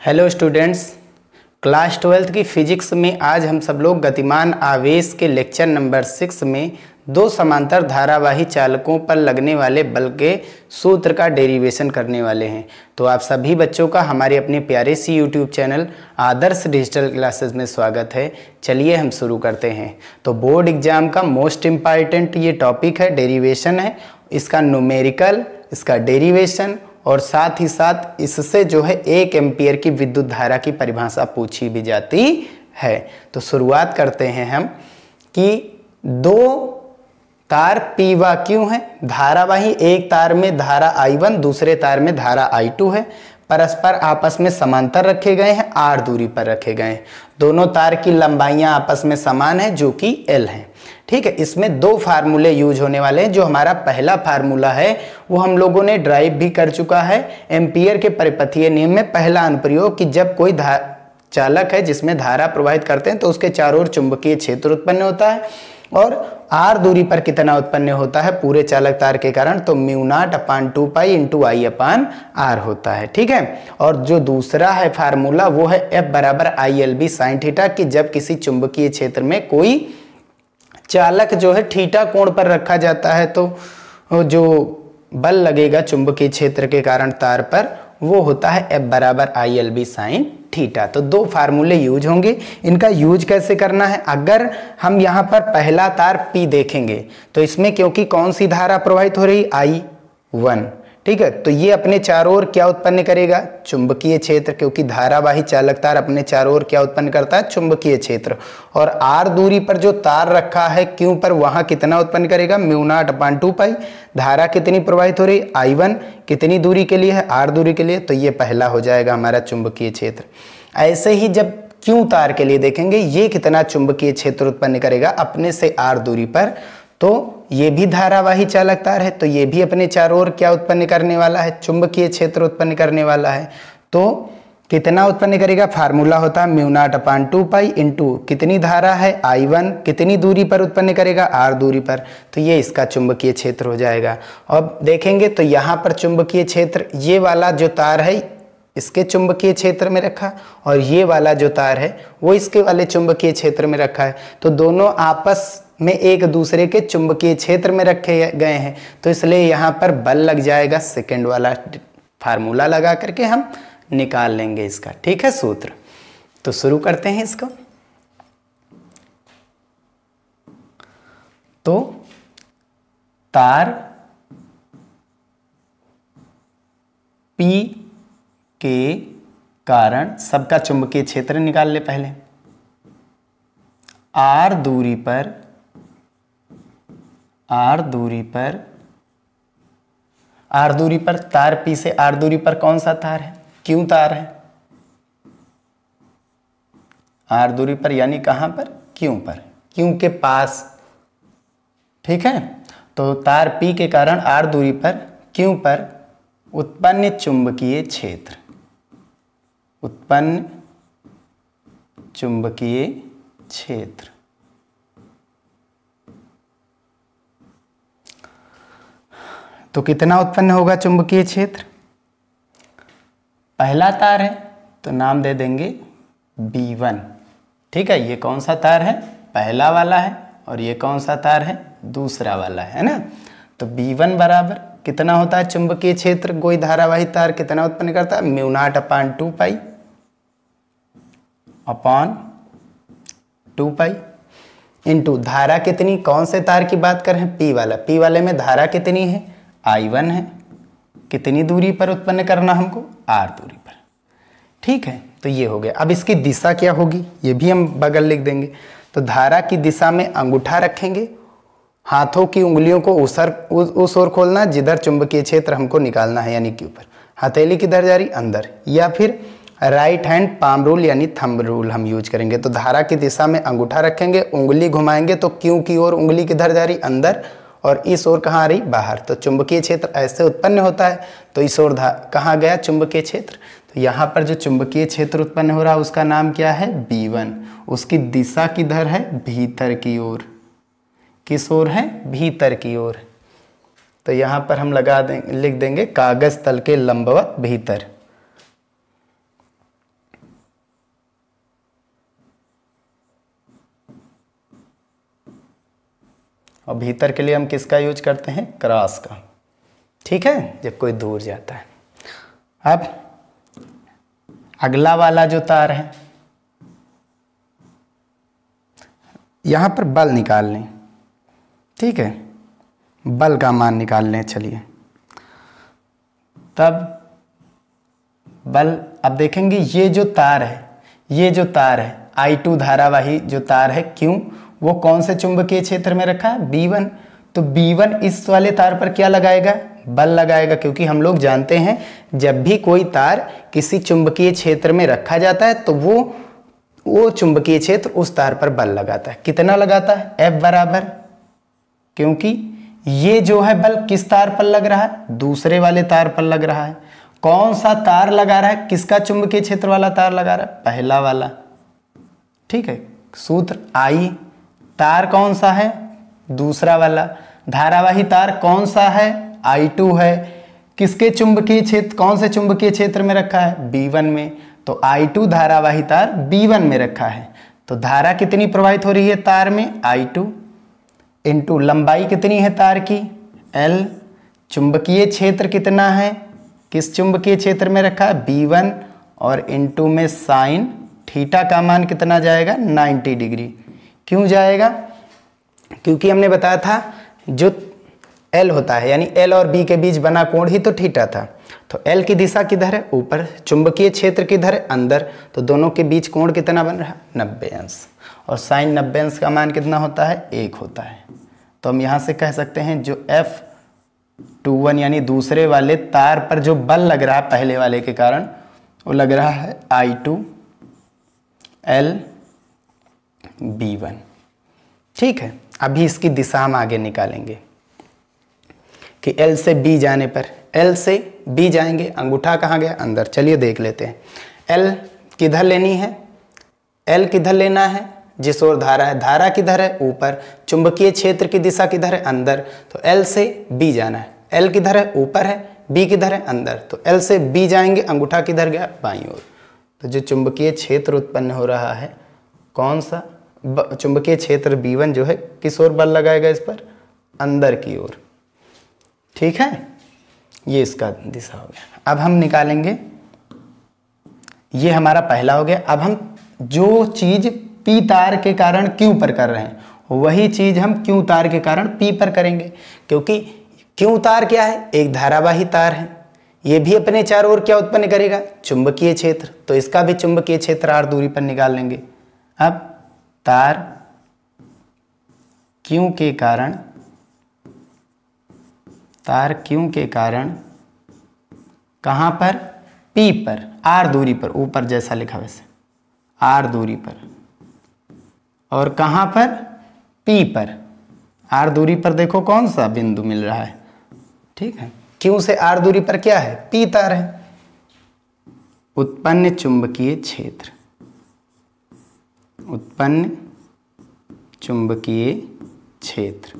Hello students, class 12th की physics में आज हम सब लोग गतिमान आवेश के लेक्चर नंबर 6 में दो समांतर धारावाही चालकों पर लगने वाले बल के सूत्र का डेरिवेशन करने वाले हैं। तो आप सभी बच्चों का हमारे अपने प्यारे सी यूट्यूब चैनल आदर्श डिजिटल क्लासेस में स्वागत है। चलिए हम शुरू करते हैं। तो बोर्ड एग्जाम का मोस्ट इम्पॉर्टेंट ये टॉपिक है, डेरिवेशन है। इसका न्यूमेरिकल, इसका डेरिवेशन और साथ ही साथ इससे जो है 1 एम्पीयर की विद्युत धारा की परिभाषा पूछी भी जाती है। तो शुरुआत करते हैं हम कि दो तार P व Q है, धारावाही एक तार में धारा I1 दूसरे तार में धारा I2 है, परस्पर आपस में समांतर रखे गए हैं, R दूरी पर रखे गए हैं। दोनों तार की लंबाइयां आपस में समान है जो कि L है। ठीक है, इसमें दो फार्मूले यूज होने वाले हैं। जो हमारा पहला फार्मूला है वो हम लोगों ने ड्राइव भी कर चुका है, एम्पियर के परिपथीय नियम में पहला अनुप्रयोग, कि जब कोई चालक है जिसमें धारा प्रवाहित करते हैं तो उसके चारों ओर चुंबकीय क्षेत्र उत्पन्न होता है और R दूरी पर कितना उत्पन्न होता है पूरे चालक तार के कारण, तो μ0/2π × I/R होता है। ठीक है, और जो दूसरा है फार्मूला वो है F = ILB sin थीटा, कि जब किसी चुंबकीय क्षेत्र में कोई चालक जो है थीटा कोण पर रखा जाता है तो जो बल लगेगा चुंबकीय क्षेत्र के कारण तार पर वो होता है F = ILB sin थीटा। तो दो फार्मूले यूज होंगे। इनका यूज कैसे करना है, अगर हम यहाँ पर पहला तार P देखेंगे तो इसमें क्योंकि कौन सी धारा प्रवाहित हो रही, I1। ठीक है, तो ये अपने चारों ओर क्या उत्पन्न करेगा, चुंबकीय क्षेत्र, क्योंकि धारावाही चालक तार अपने चारों ओर क्या उत्पन्न करता है, चुंबकीय क्षेत्र। और R दूरी पर जो तार रखा है Q पर, वहां कितना उत्पन्न करेगा, μ0/2π। धारा कितनी प्रवाहित हो रही, I1, कितनी दूरी के लिए है, R दूरी के लिए, तो ये पहला हो जाएगा हमारा चुंबकीय क्षेत्र। ऐसे ही जब Q तार के लिए देखेंगे, ये कितना चुंबकीय क्षेत्र उत्पन्न करेगा अपने से R दूरी पर, तो ये भी धारावाही चालक तार है, तो ये भी अपने चारों ओर क्या उत्पन्न करने वाला है, चुंबकीय क्षेत्र उत्पन्न करने वाला है। तो कितना उत्पन्न करेगा, फार्मूला होता है μ0/2π × कितनी धारा है, I1, कितनी दूरी पर उत्पन्न करेगा, R दूरी पर, तो ये इसका चुंबकीय क्षेत्र हो जाएगा। अब देखेंगे तो यहाँ पर चुंबकीय क्षेत्र, ये वाला जो तार है इसके चुंबकीय क्षेत्र में रखा और ये वाला जो तार है वो इसके वाले चुंबकीय क्षेत्र में रखा है, तो दोनों आपस में एक दूसरे के चुंबकीय क्षेत्र में रखे गए हैं, तो इसलिए यहाँ पर बल लग जाएगा। सेकंड वाला फार्मूला लगा करके हम निकाल लेंगे इसका। ठीक है, सूत्र। तो शुरू करते हैं इसको। तो तार P के कारण सबका चुंबकीय क्षेत्र निकाल ले पहले। R दूरी पर तार P से R दूरी पर कौन सा तार है, Q तार है। R दूरी पर यानी कहां पर, Q पर, Q के पास। ठीक है, तो तार P के कारण R दूरी पर Q पर उत्पन्न चुंबकीय क्षेत्र, तो कितना उत्पन्न होगा चुंबकीय क्षेत्र। पहला तार है तो नाम दे देंगे B1। ठीक है, ये कौन सा तार है, पहला वाला है, और ये कौन सा तार है, दूसरा वाला है ना। तो B1 बराबर कितना होता है चुंबकीय क्षेत्र, कोई धारावाही तार कितना उत्पन्न करता है, μ0/2π इंटू धारा कितनी, कौन से तार की बात कर रहे हैं, P वाला। P वाले में धारा कितनी है, I1 है, कितनी दूरी पर उत्पन्न करना हमको, R दूरी पर। ठीक है, तो ये हो गया। अब इसकी दिशा क्या होगी, ये भी हम बगल लिख देंगे। तो धारा की दिशा में अंगूठा रखेंगे, हाथों की उंगलियों को उस ओर खोलना जिधर चुंबकीय क्षेत्र हमको निकालना है, यानी Q पर। हथेली किधर जा रही, अंदर, या फिर राइट हैंड पाम रूल यानी थंब रूल हम यूज करेंगे। तो धारा की दिशा में अंगूठा रखेंगे, उंगली घुमाएंगे तो Q की ओर उंगली किधर जा रही, अंदर, और इस ओर कहाँ आ रही, बाहर। तो चुंबकीय क्षेत्र ऐसे उत्पन्न होता है, तो इस ओर कहाँ गया चुंबकीय क्षेत्र, तो यहाँ पर जो चुंबकीय क्षेत्र उत्पन्न हो रहा है उसका नाम क्या है, B1। उसकी दिशा किधर है, भीतर की ओर। किस ओर है, भीतर की ओर। तो यहाँ पर हम लिख देंगे कागज तल के लंबवत भीतर। और भीतर के लिए हम किसका यूज करते हैं, क्रॉस का। ठीक है, जब कोई दूर जाता है। अब अगला वाला जो तार है, यहां पर बल निकाल लें। ठीक है, बल का मान निकाल लें। चलिए, तब बल, अब देखेंगे ये जो तार है I2 धारावाही जो तार है, क्यों, वो कौन से चुंबकीय क्षेत्र में रखा है, B1। तो B1 इस वाले तार पर क्या लगाएगा, बल लगाएगा, क्योंकि हम लोग जानते हैं जब भी कोई तार किसी चुंबकीय क्षेत्र में रखा जाता है तो वो चुंबकीय क्षेत्र उस तार पर बल लगाता है। कितना लगाता है, F बराबर, क्योंकि ये जो है बल किस तार पर लग रहा है, दूसरे वाले तार पर लग रहा है। कौन सा तार लगा रहा है, किसका चुंबकीय क्षेत्र वाला तार लगा रहा है, पहला वाला। ठीक है, सूत्र I, तार कौन सा है, दूसरा वाला। धारावाही तार कौन सा है, I2 है। किसके चुंबकीय क्षेत्र, कौन से चुंबकीय क्षेत्र में रखा है, B1 में। तो I2 धारावाही तार B1 में रखा है। तो धारा कितनी प्रवाहित हो रही है तार में, I2, इंटू लंबाई कितनी है तार की, L, चुंबकीय क्षेत्र कितना है, किस चुंबकीय क्षेत्र में रखा है, B1, और इंटू में साइन थीटा का मान कितना जाएगा, 90 डिग्री। क्यों जाएगा, क्योंकि हमने बताया था जो L होता है, यानी L और B के बीच बना कोण ही तो थीटा था। तो L की दिशा किधर है, ऊपर, चुंबकीय क्षेत्र किधर है, अंदर। तो दोनों के बीच कोण कितना बन रहा है, 90 अंश, और साइन 90 अंश का मान कितना होता है, 1 होता है। तो हम यहाँ से कह सकते हैं जो F21 यानी दूसरे वाले तार पर जो बल लग रहा है पहले वाले के कारण, वो लग रहा है I2 L B1। ठीक है, अभी इसकी दिशा हम आगे निकालेंगे कि L से B जाने पर, L से B जाएंगे, अंगूठा कहाँ गया, अंदर। चलिए देख लेते हैं, L किधर लेनी है, L किधर लेना है, जिस ओर धारा है, धारा किधर है, ऊपर। चुंबकीय क्षेत्र की दिशा किधर है, अंदर। तो L से B जाना है, L किधर है, ऊपर है, B किधर है, अंदर। तो L से B जाएंगे, अंगूठा किधर गया, बाईं ओर। तो जो चुंबकीय क्षेत्र उत्पन्न हो रहा है, कौन सा, चुंबकीय क्षेत्र B1 जो है, किस ओर बल लगाएगा, इस पर, अंदर की ओर। ठीक है, ये इसका दिशा हो गया। अब हम निकालेंगे, ये हमारा पहला हो गया। अब हम जो चीज P तार के कारण Q पर कर रहे हैं, वही चीज हम Q तार के कारण P पर करेंगे, क्योंकि Q तार क्या है, एक धारावाही तार है। ये भी अपने चारों ओर क्या उत्पन्न करेगा, चुंबकीय क्षेत्र। तो इसका भी चुंबकीय क्षेत्र R दूरी पर निकाल लेंगे। अब तार Q के कारण, तार Q के कारण कहाँ पर, P पर, R दूरी पर, ऊपर जैसा लिखा वैसे, R दूरी पर। और कहाँ पर, P पर। R दूरी पर देखो कौन सा बिंदु मिल रहा है। ठीक है, Q से R दूरी पर क्या है, P तार है। उत्पन्न चुंबकीय क्षेत्र, उत्पन्न चुंबकीय क्षेत्र।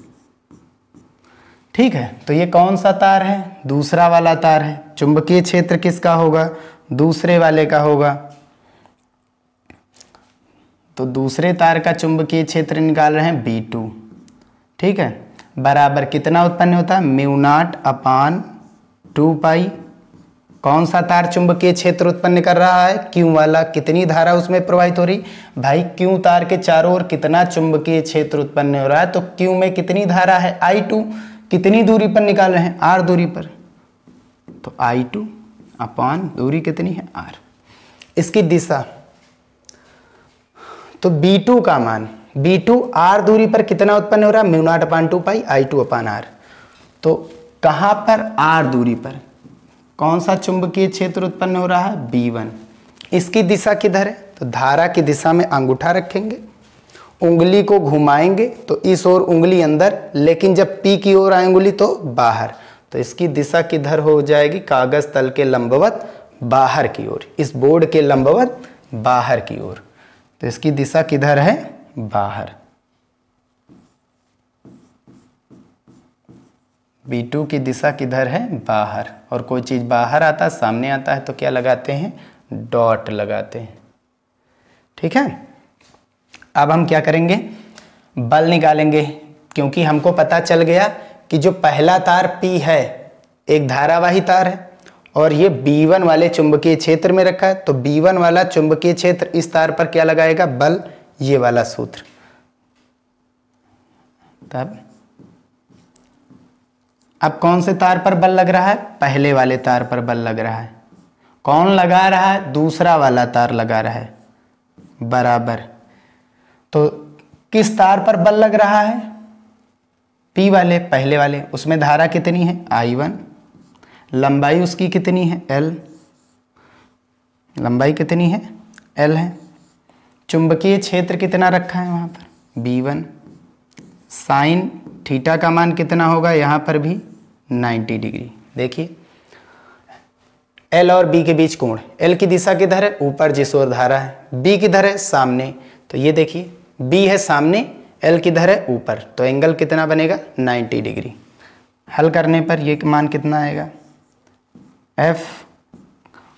ठीक है, तो ये कौन सा तार है, दूसरा वाला तार है। चुंबकीय क्षेत्र किसका होगा, दूसरे वाले का होगा। तो दूसरे तार का चुंबकीय क्षेत्र निकाल रहे हैं B2। ठीक है, बराबर कितना उत्पन्न होता है, μ0/2 पाई। कौन सा तार चुंबकीय क्षेत्र उत्पन्न कर रहा है, Q वाला। कितनी धारा उसमें प्रवाहित हो रही, भाई Q तार के चारों ओर कितना चुंबकीय क्षेत्र उत्पन्न हो रहा है, तो Q में कितनी धारा है, I2। कितनी दूरी पर निकाल रहे हैं, R दूरी पर। तो I2 अपान दूरी कितनी है, R। इसकी दिशा, तो B2 का मान, B2 R दूरी पर कितना उत्पन्न हो रहा है, μ0/2 पाई I2/R। तो कहाँ पर, R दूरी पर कौन सा चुंबकीय क्षेत्र उत्पन्न हो रहा है, B1। इसकी दिशा किधर है, तो धारा की दिशा में अंगूठा रखेंगे, उंगली को घुमाएंगे तो इस ओर उंगली अंदर, लेकिन जब P की ओर आए उंगली तो बाहर। तो इसकी दिशा किधर हो जाएगी, कागज तल के लंबवत बाहर की ओर, इस बोर्ड के लंबवत बाहर की ओर। तो इसकी दिशा किधर है, बाहर। B2 की दिशा किधर है, बाहर। और कोई चीज बाहर आता है, सामने आता है, तो क्या लगाते हैं, डॉट लगाते हैं। ठीक है, अब हम क्या करेंगे, बल निकालेंगे। क्योंकि हमको पता चल गया कि जो पहला तार P है एक धारावाही तार है और ये B1 वाले चुंबकीय क्षेत्र में रखा है, तो B1 वाला चुंबकीय क्षेत्र इस तार पर क्या लगाएगा, बल, ये वाला सूत्र। तब अब कौन से तार पर बल लग रहा है, पहले वाले तार पर बल लग रहा है। कौन लगा रहा है, दूसरा वाला तार लगा रहा है, बराबर। तो किस तार पर बल लग रहा है, P वाले, पहले वाले। उसमें धारा कितनी है, I1, लंबाई उसकी कितनी है, L, लंबाई कितनी है, L है। चुंबकीय क्षेत्र कितना रखा है वहां पर, B1। साइन थीटा का मान कितना होगा, यहाँ पर भी 90 डिग्री। देखिए L और B के बीच कोण, L की दिशा किधर है, ऊपर जिस ओर धारा है, B किधर है, सामने। तो ये देखिए B है सामने, L किधर है, ऊपर, तो एंगल कितना बनेगा, 90 डिग्री। हल करने पर ये मान कितना आएगा, F।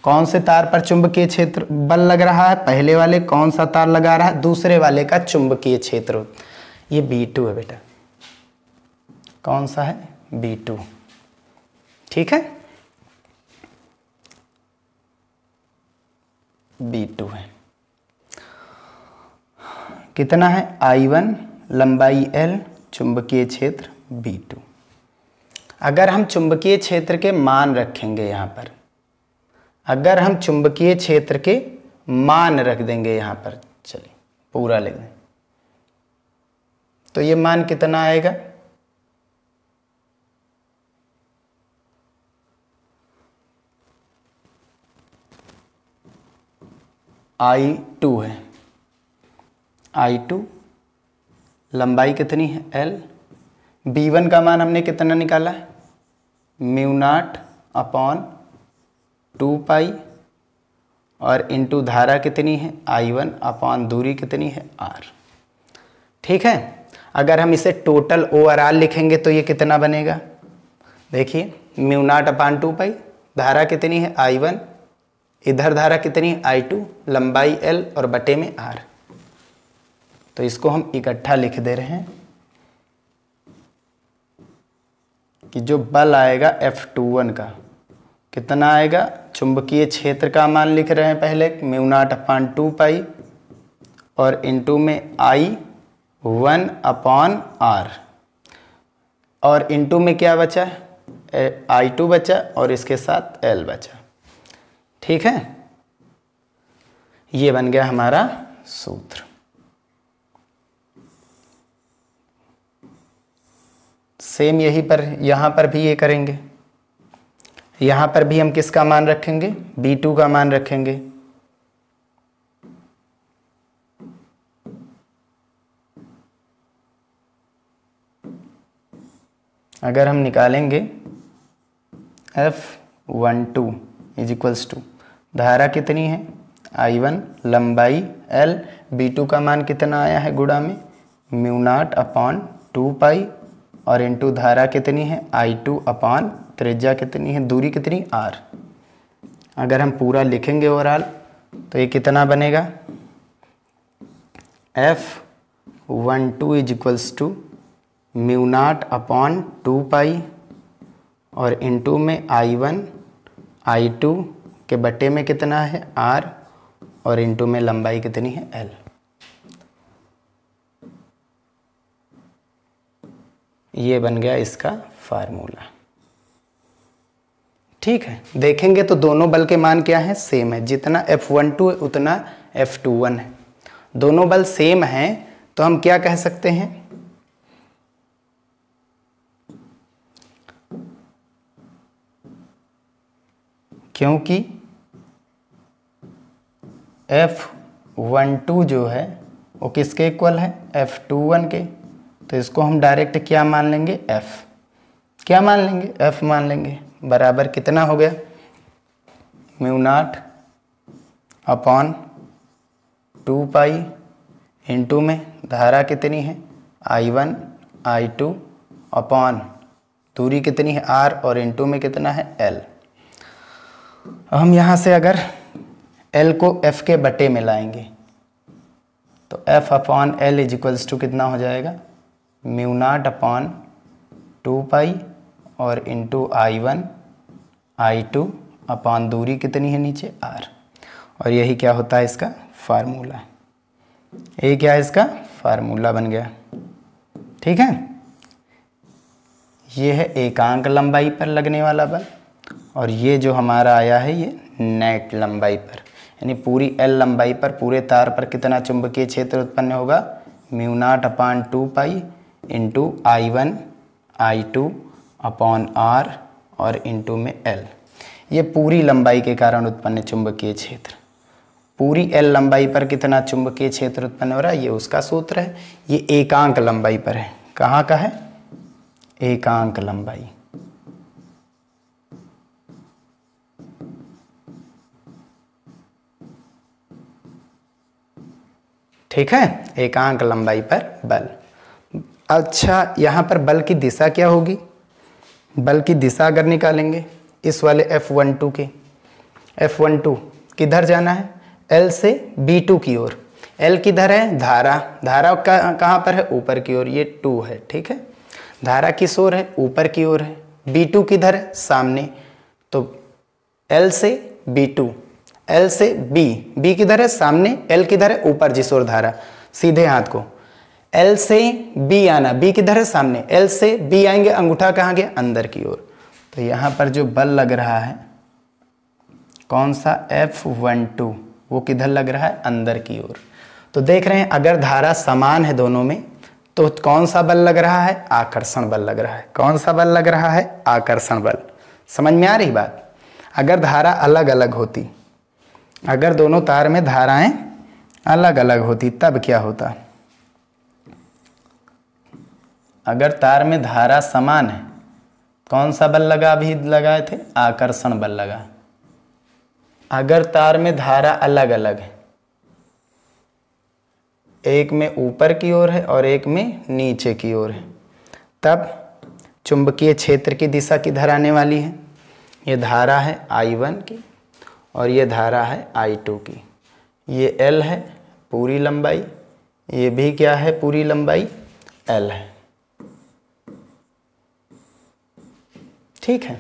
कौन से तार पर चुंबकीय क्षेत्र बल लग रहा है, पहले वाले। कौन सा तार लगा रहा है, दूसरे वाले का चुंबकीय क्षेत्र, ये B2 है बेटा। कौन सा है, B2, ठीक है, B2 है। कितना है, I1, लंबाई L, चुंबकीय क्षेत्र B2। अगर हम चुंबकीय क्षेत्र के मान रखेंगे यहाँ पर, अगर हम चुंबकीय क्षेत्र के मान रख देंगे यहाँ पर, चलिए पूरा लिख दें, तो ये मान कितना आएगा, I2 है, I2, लंबाई कितनी है, L। B1 का मान हमने कितना निकाला है, μ0/2π, और इंटू धारा कितनी है, I1 दूरी कितनी है, R। ठीक है, अगर हम इसे टोटल ओवरऑल लिखेंगे तो ये कितना बनेगा, देखिए μ0/2π, धारा कितनी है, I1, इधर धारा कितनी है, I2, लंबाई L और बटे में R। तो इसको हम इकट्ठा लिख दे रहे हैं कि जो बल आएगा F21 का कितना आएगा, चुंबकीय क्षेत्र का मान लिख रहे हैं पहले, μ0/2π, और इंटू में I1/R, और इंटू में क्या बचा, I2 बचा और इसके साथ L बचा। ठीक है, ये बन गया हमारा सूत्र। सेम यही पर, यहां पर भी ये करेंगे। यहां पर भी हम किसका मान रखेंगे, B2 का मान रखेंगे। अगर हम निकालेंगे F12 = धारा कितनी है, I1, लंबाई L, B2 का मान कितना आया है, गुणा में μ0/2π, और इंटू धारा कितनी है, I2 त्रिज्या कितनी है, दूरी कितनी, R। अगर हम पूरा लिखेंगे ओवरऑल तो ये कितना बनेगा, F12 = μ0/2π, और इंटू में I1 I2 के बटे में कितना है, R, और इंटू में लंबाई कितनी है, L। ये बन गया इसका फार्मूला। ठीक है, देखेंगे तो दोनों बल के मान क्या है, सेम है। जितना F12 है उतना F21 है, दोनों बल सेम हैं, तो हम क्या कह सकते हैं, क्योंकि F12 जो है वो किसके इक्वल है, F21 के, तो इसको हम डायरेक्ट क्या मान लेंगे, F। क्या मान लेंगे, F मान लेंगे। बराबर कितना हो गया, μ0/2π, इंटू में धारा कितनी है, I1 I2, दूरी कितनी है, R, और इंटू में कितना है, L। हम यहाँ से अगर L को F के बटे में लाएंगे तो F/L = कितना हो जाएगा, म्यू नॉट अपॉन 2 पाई और इंटू I1 I2 अपॉन दूरी कितनी है नीचे r, और यही क्या होता है इसका फार्मूला। ये क्या है इसका फार्मूला बन गया। ठीक है, ये है एकांक लंबाई पर लगने वाला बल, और ये जो हमारा आया है ये नेट लंबाई पर, यानी पूरी L लंबाई पर पूरे तार पर कितना चुंबकीय क्षेत्र उत्पन्न होगा, mu naught upon 2 pi into I1 I2 upon R और इंटू में L। ये पूरी लंबाई के कारण उत्पन्न चुंबकीय क्षेत्र। पूरी L लंबाई पर कितना चुंबकीय क्षेत्र उत्पन्न हो रहा है, ये उसका सूत्र है। ये एकांक लंबाई पर है। कहाँ का है, एकांक लंबाई। ठीक है, एकांक लंबाई पर बल। अच्छा, यहाँ पर बल की दिशा क्या होगी, बल की दिशा अगर निकालेंगे इस वाले F12 के, F12 किधर जाना है, L से B2 की ओर। L किधर है, धारा, धारा कहाँ पर है, ऊपर की ओर, ये 2 है। ठीक है, धारा किस ओर है, ऊपर की ओर है। B2 किधर है, सामने। तो L से B2, L से B किधर है, सामने, L किधर है, ऊपर जिस ओर धारा, सीधे हाथ को L से B आना, B किधर है, सामने, L से B आएंगे, अंगूठा कहाँ गया, अंदर की ओर। तो यहाँ पर जो बल लग रहा है कौन सा, F12, वो किधर लग रहा है, अंदर की ओर। तो देख रहे हैं अगर धारा समान है दोनों में तो कौन सा बल लग रहा है, आकर्षण बल लग रहा है। कौन सा बल लग रहा है, आकर्षण बल। समझ में आ रही बात। अगर धारा अलग अलग होती, अगर दोनों तार में धाराएं अलग अलग होती तब क्या होता, अगर तार में धारा समान है कौन सा बल लगा, अभी लगाए थे, आकर्षण बल लगा। अगर तार में धारा अलग अलग है, एक में ऊपर की ओर है और एक में नीचे की ओर है, तब चुंबकीय क्षेत्र की दिशा किधर आने वाली है, ये धारा है I1 की और ये धारा है I2 की। ये L है पूरी लंबाई, ये भी क्या है, पूरी लंबाई L है। ठीक है,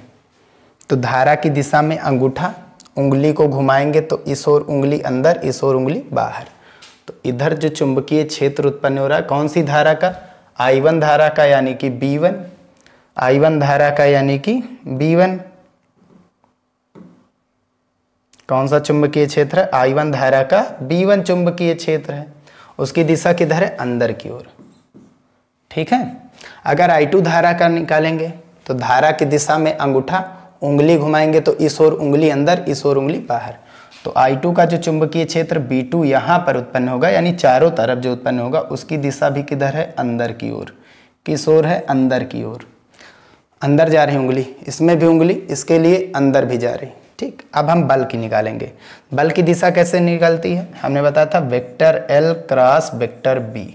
तो धारा की दिशा में अंगूठा, उंगली को घुमाएंगे तो इस ओर उंगली अंदर, इस ओर उंगली बाहर। तो इधर जो चुंबकीय क्षेत्र उत्पन्न हो रहा है कौन सी धारा का, I1 धारा का, यानी कि B1, I1 धारा का यानी कि B1। कौन सा चुंबकीय क्षेत्र है, I1 धारा का B1 चुंबकीय क्षेत्र है। उसकी दिशा किधर है, अंदर की ओर। ठीक है, अगर I2 धारा का निकालेंगे तो धारा की दिशा में अंगूठा, उंगली घुमाएंगे तो इस ओर उंगली अंदर, इस ओर उंगली बाहर। तो I2 का जो चुंबकीय क्षेत्र B2 यहाँ पर उत्पन्न होगा, यानी चारों तरफ जो उत्पन्न होगा उसकी दिशा भी किधर है, अंदर की ओर। किस ओर है, अंदर की ओर। अंदर जा रही उंगली, इसमें भी उंगली, इसके लिए अंदर भी जा रही। ठीक, अब हम बल की निकालेंगे। बल की दिशा कैसे निकलती है, हमने बताया था vector L cross vector B,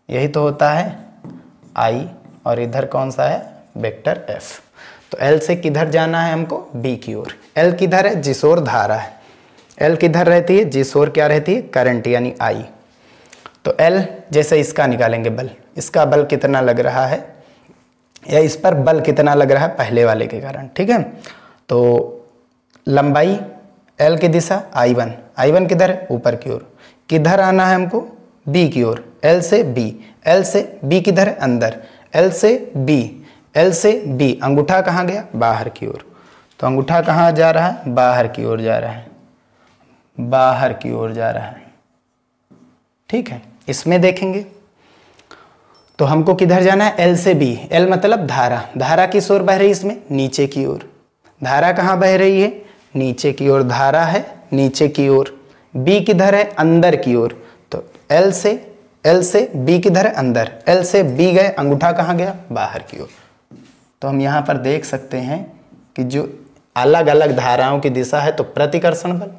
यही तो होता है I, और इधर कौन सा है, वेक्टर F। तो L से किधर जाना है हमको, B की ओर। L किधर है, जिस ओर धारा है। L किधर रहती है, जिस ओर क्या रहती है, करंट यानी I। तो L जैसे इसका निकालेंगे बल, इसका बल कितना लग रहा है, या इस पर बल कितना लग रहा है पहले वाले के कारण। ठीक है, तो लंबाई L की दिशा I1, I1 किधर है, ऊपर की ओर। किधर आना है हमको, B की ओर। L से B, L से B किधर है, अंदर। L से B, L से B, अंगूठा कहाँ गया, बाहर की ओर। तो अंगूठा कहाँ जा रहा है, बाहर की ओर जा रहा है, बाहर की ओर जा रहा है। ठीक है, इसमें देखेंगे तो हमको किधर जाना है, L से B। L मतलब धारा, धारा किस ओर बह रही है, इसमें नीचे की ओर। धारा कहाँ बह रही है, नीचे की ओर, धारा है नीचे की ओर। B किधर है, अंदर की ओर। तो L से B किधर है, अंदर। L से B गए, अंगूठा कहाँ गया, बाहर की ओर। तो हम यहाँ पर देख सकते हैं कि जो अलग अलग धाराओं की दिशा है तो प्रतिकर्षण बल,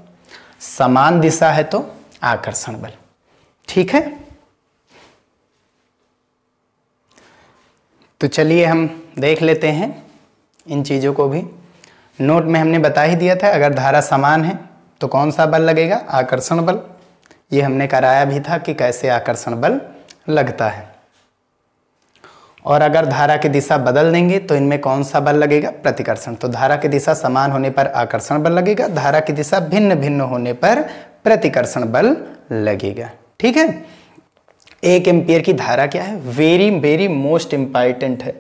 समान दिशा है तो आकर्षण बल। ठीक है, तो चलिए हम देख लेते हैं इन चीज़ों को भी। नोट में हमने बता ही दिया था, अगर धारा समान है तो कौन सा बल लगेगा, आकर्षण बल। ये हमने कराया भी था कि कैसे आकर्षण बल लगता है। और अगर धारा की दिशा बदल देंगे तो इनमें कौन सा बल लगेगा? प्रतिकर्षण। तो धारा की दिशा समान होने पर आकर्षण बल लगेगा, धारा की दिशा भिन्न भिन्न होने पर प्रतिकर्षण बल लगेगा। ठीक है, 1 एम्पियर की धारा क्या है? वेरी वेरी मोस्ट इंपॉर्टेंट है।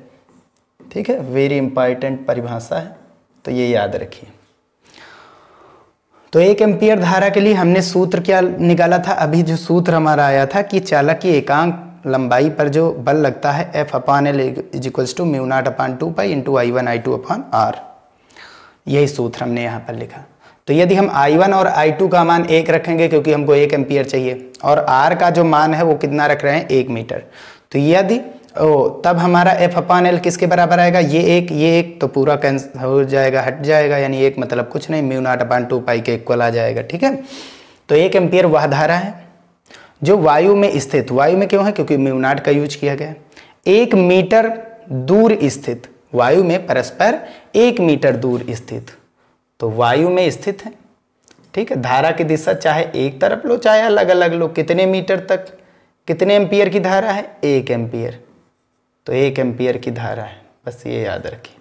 ठीक है, वेरी इंपॉर्टेंट परिभाषा है, तो ये याद रखिए। तो 1 एम्पियर धारा के लिए हमने सूत्र क्या निकाला था? अभी जो सूत्र हमारा आया था कि चालक की एकांक लंबाई पर जो बल लगता है F/L = μ0/2π × I1I2/R। यही सूत्र हमने यहाँ पर लिखा। तो यदि हम I1 और I2 का मान 1 रखेंगे, क्योंकि हमको 1 एम्पियर चाहिए, और R का जो मान है वो कितना रख रहे हैं? 1 मीटर। तो यदि तब हमारा F/L किसके बराबर आएगा? ये एक तो पूरा कैंसिल हो जाएगा, हट जाएगा, यानी 1 मतलब कुछ नहीं, μ0/2π के इक्वल आ जाएगा। ठीक है, तो 1 एम्पियर वह धारा है जो वायु में स्थित, वायु में क्यों है? क्योंकि μ0 का यूज किया गया। 1 मीटर दूर स्थित, वायु में परस्पर 1 मीटर दूर स्थित, तो वायु में स्थित है। ठीक है, धारा की दिशा चाहे एक तरफ लो चाहे अलग अलग लो, कितने मीटर तक, कितने एम्पियर की धारा है? 1 एम्पियर। तो 1 एम्पियर की धारा है, बस ये याद रखिए।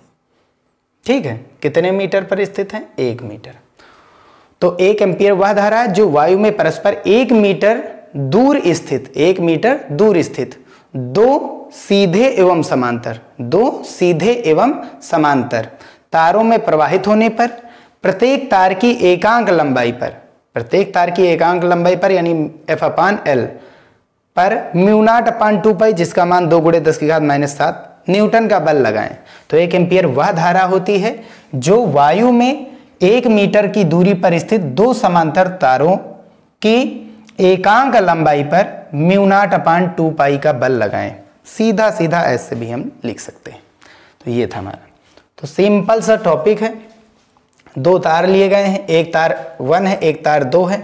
ठीक है, कितने मीटर पर स्थित है? 1 मीटर। तो 1 एम्पियर वह धारा है जो वायु में परस्पर 1 मीटर दूर स्थित, 1 मीटर दूर स्थित दो सीधे एवं समांतर तारों में प्रवाहित होने पर प्रत्येक तार की एकांक लंबाई पर, यानी F/L पर μ0/2π जिसका मान 2 × 10⁻⁷ न्यूटन का बल लगाएं। तो 1 एम्पियर वह धारा होती है जो वायु में 1 मीटर की दूरी पर स्थित 2 समांतर तारों की एकांक लंबाई पर μ0/2π का बल लगाएं। सीधा सीधा ऐसे भी हम लिख सकते हैं। तो ये था हमारा, तो सिंपल सा टॉपिक है। 2 तार लिए गए हैं, एक तार 1 है, एक तार 2 है।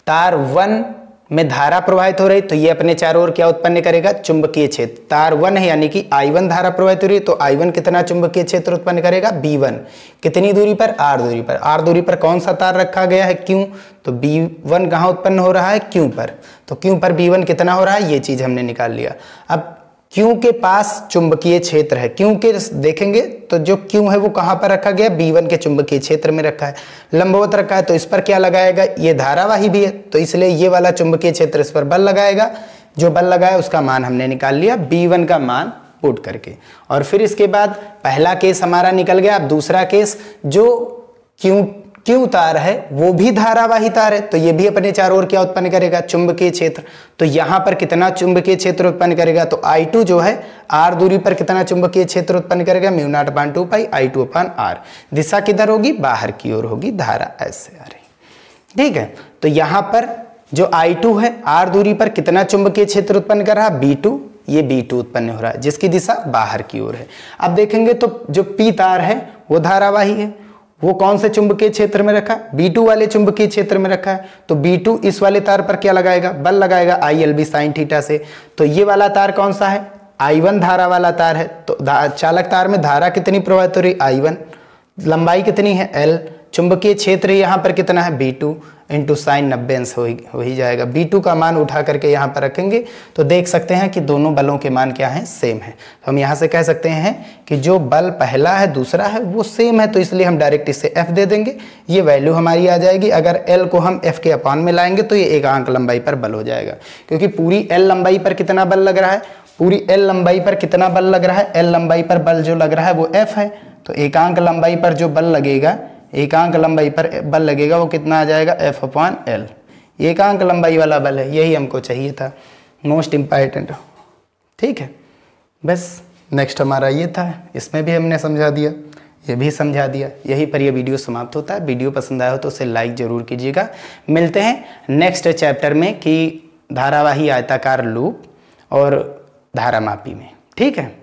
तार 1 में धारा प्रवाहित हो रही, तो ये अपने चारों ओर क्या उत्पन्न करेगा? चुंबकीय क्षेत्र। तार 1 है यानी कि I1 धारा प्रवाहित हो रही है, तो I1 कितना चुंबकीय क्षेत्र उत्पन्न करेगा? B1। कितनी दूरी पर? R दूरी पर। R दूरी पर कौन सा तार रखा गया है? Q। तो B1 कहाँ उत्पन्न हो रहा है? Q पर। तो Q पर B1 कितना हो रहा है? ये चीज हमने निकाल लिया। अब Q के पास चुंबकीय क्षेत्र है, Q के देखेंगे तो जो Q है वो कहाँ पर रखा गया? B1 के चुंबकीय क्षेत्र में रखा है, लंबवत रखा है, तो इस पर क्या लगाएगा? ये धारावाही भी है, तो इसलिए ये वाला चुंबकीय क्षेत्र इस पर बल लगाएगा। जो बल लगाया उसका मान हमने निकाल लिया, B1 का मान पुट करके। और फिर इसके बाद पहला केस हमारा निकल गया। अब दूसरा केस, जो Q तार है वो भी धारावाही तार है, तो ये भी अपने चारों ओर क्या उत्पन्न करेगा? चुंबकीय क्षेत्र। तो यहाँ पर कितना चुंबकीय क्षेत्र उत्पन्न करेगा? तो I2 जो है R दूरी पर कितना चुंबकीय क्षेत्र उत्पन्न करेगा? μ0/2π I2/R। दिशा किधर होगी? बाहर की ओर होगी, धारा ऐसे आ रही। ठीक है, तो यहाँ पर जो I2 है R दूरी पर कितना चुंबकीय क्षेत्र उत्पन्न कर रहा है? B2। ये B2 उत्पन्न हो रहा है जिसकी दिशा बाहर की ओर है। अब देखेंगे तो जो P तार है वो धारावाही है, वो कौन से चुंबकीय क्षेत्र में रखा है? B2 वाले चुंबकीय क्षेत्र में रखा है। तो B2 इस वाले तार पर क्या लगाएगा? बल लगाएगा ILB sin θ से। तो ये वाला तार कौन सा है? I1 धारा वाला तार है। तो चालक तार में धारा कितनी प्रवाहित हो रही? I1। लंबाई कितनी है? L। चुंबकीय क्षेत्र यहाँ पर कितना है? B2 × sin 90 अंश हो ही जाएगा। B2 का मान उठा करके यहाँ पर रखेंगे तो देख सकते हैं कि दोनों बलों के मान क्या हैं? सेम है। तो हम यहाँ से कह सकते हैं कि जो बल पहला है दूसरा है वो सेम है, तो इसलिए हम डायरेक्ट इससे F दे देंगे। ये वैल्यू हमारी आ जाएगी। अगर L को हम F के अपान में लाएंगे तो ये एकांक लंबाई पर बल हो जाएगा, क्योंकि पूरी L लंबाई पर कितना बल लग रहा है? पूरी L लंबाई पर कितना बल लग रहा है? L लंबाई पर बल जो लग रहा है वो F है। तो एकांक लंबाई पर जो बल लगेगा, एकांक लंबाई पर बल लगेगा वो कितना आ जाएगा? F/L। एकांक लंबाई वाला बल है, यही हमको चाहिए था, मोस्ट इम्पॉर्टेंट। ठीक है, बस नेक्स्ट हमारा ये था, इसमें भी हमने समझा दिया, ये भी समझा दिया। यही पर ये वीडियो समाप्त होता है। वीडियो पसंद आया हो तो उसे लाइक जरूर कीजिएगा। मिलते हैं नेक्स्ट चैप्टर में कि धारावाही आयताकार लूप और धारामापी में। ठीक है।